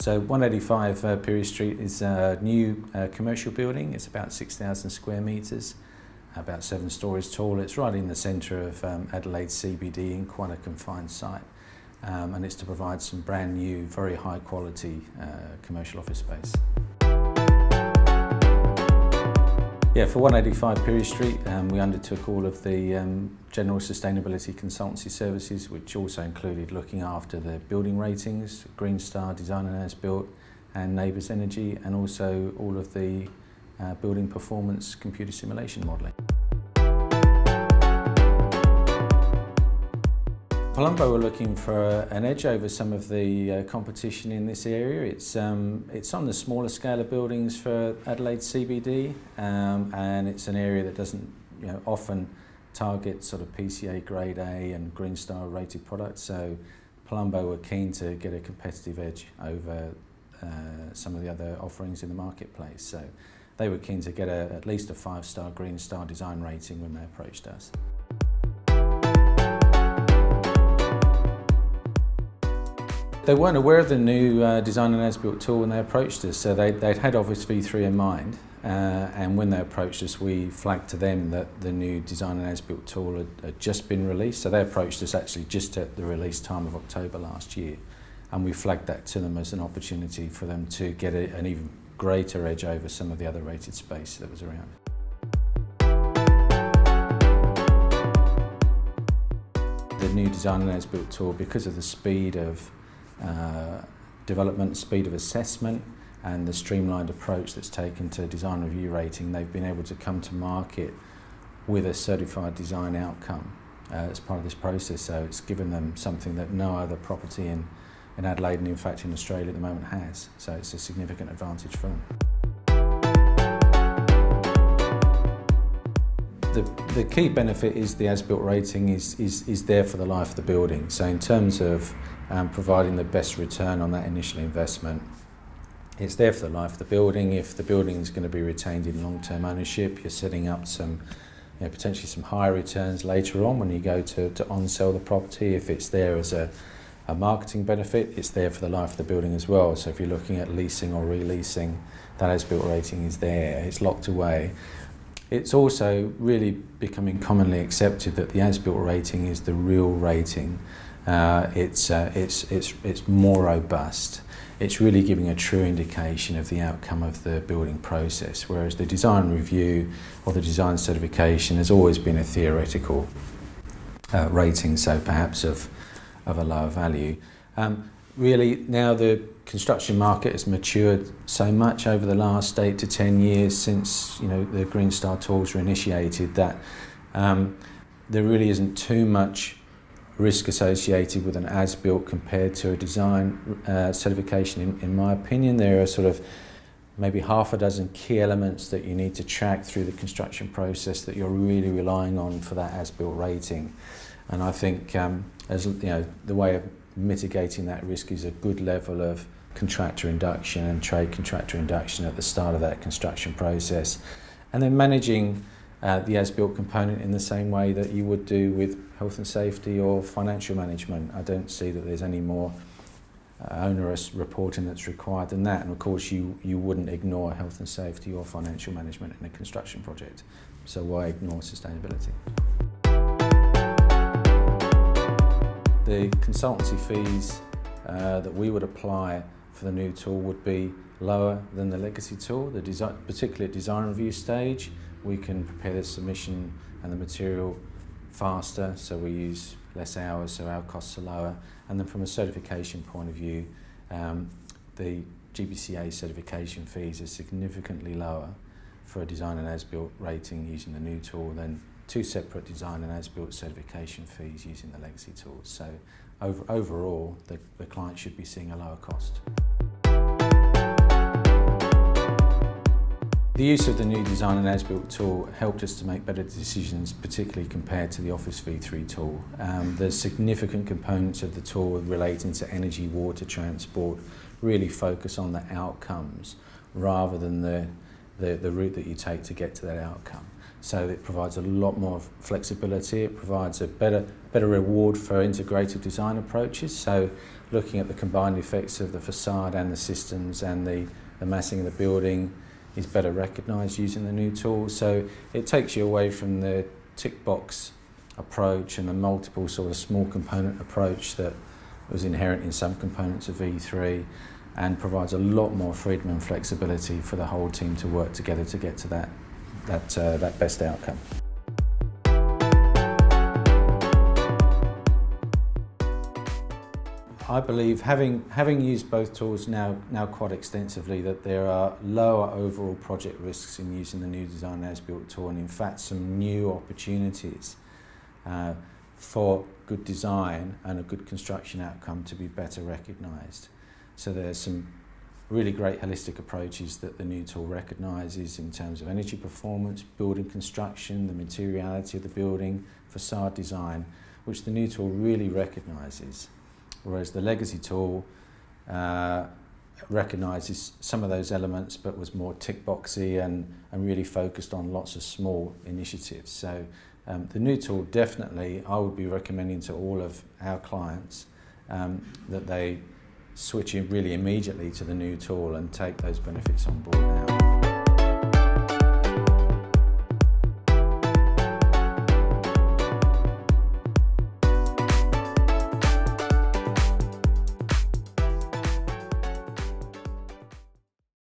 So 185 Pirie Street is a new commercial building. It's about 6,000 square metres, about 7 stories tall. It's right in the centre of Adelaide CBD in quite a confined site. And it's to provide some brand new, very high quality commercial office space. Yeah, for 185 Pirie Street, we undertook all of the general sustainability consultancy services, which also included looking after the building ratings, Green Star, Design and As Built, and Neighbours Energy, and also all of the building performance computer simulation modelling. Palumbo were looking for an edge over some of the competition in this area. It's on the smaller scale of buildings for Adelaide CBD, and it's an area that doesn't often target sort of PCA Grade A and Green Star rated products. So Palumbo were keen to get a competitive edge over some of the other offerings in the marketplace. So they were keen to get at least a 5-star Green Star design rating when they approached us. They weren't aware of the new Design and As Built tool when they approached us, so they'd had Office V3 in mind, and when they approached us we flagged to them that the new Design and As Built tool had just been released, so they approached us actually just at the release time of October last year, and we flagged that to them as an opportunity for them to get an even greater edge over some of the other rated space that was around. The new Design and As Built tool, because of the speed of development, speed of assessment, and the streamlined approach that's taken to design review rating, they've been able to come to market with a certified design outcome as part of this process. So it's given them something that no other property in Adelaide, and in fact in Australia at the moment, has. So it's a significant advantage for them. The key benefit is the as-built rating is there for the life of the building. So in terms of providing the best return on that initial investment, it's there for the life of the building. If the building is going to be retained in long-term ownership, you're setting up some, potentially some higher returns later on when you go to on-sell the property. If it's there as a marketing benefit, it's there for the life of the building as well. So if you're looking at leasing or releasing, that as-built rating is there, it's locked away. It's also really becoming commonly accepted that the as-built rating is the real rating. It's more robust. It's really giving a true indication of the outcome of the building process, whereas the design review or the design certification has always been a theoretical rating, so perhaps of a lower value. Really, now the construction market has matured so much over the last 8 to 10 years since the Green Star tools were initiated, that there really isn't too much risk associated with an as-built compared to a design certification. In my opinion, there are sort of maybe half a dozen key elements that you need to track through the construction process that you're really relying on for that as-built rating. And I think the way of mitigating that risk is a good level of contractor induction and trade contractor induction at the start of that construction process, and then managing the as-built component in the same way that you would do with health and safety or financial management. I don't see that there's any more onerous reporting that's required than that, and of course you wouldn't ignore health and safety or financial management in a construction project, so why ignore sustainability? The consultancy fees that we would apply for the new tool would be lower than the legacy tool. Particularly at design review stage, we can prepare the submission and the material faster, so we use less hours, so our costs are lower. And then from a certification point of view, the GBCA certification fees are significantly lower for a design and as-built rating using the new tool than 2 separate design and as-built certification fees using the legacy tools. So overall, the client should be seeing a lower cost. The use of the new Design and As-Built tool helped us to make better decisions, particularly compared to the Office V3 tool. There's significant components of the tool relating to energy, water, transport, really focus on the outcomes rather than the route that you take to get to that outcome. So it provides a lot more flexibility. It provides a better reward for integrated design approaches. So looking at the combined effects of the facade and the systems and the massing of the building is better recognised using the new tool. So it takes you away from the tick box approach and the multiple sort of small component approach that was inherent in some components of V3, and provides a lot more freedom and flexibility for the whole team to work together to get to that best outcome. I believe, having used both tools now quite extensively, that there are lower overall project risks in using the new design as-built tool, and in fact some new opportunities for good design and a good construction outcome to be better recognised. So there's some really great holistic approaches that the new tool recognises in terms of energy performance, building construction, the materiality of the building, facade design, which the new tool really recognises. Whereas the legacy tool recognises some of those elements but was more tick boxy and really focused on lots of small initiatives. So the new tool, definitely I would be recommending to all of our clients that they switch in really immediately to the new tool and take those benefits on board now.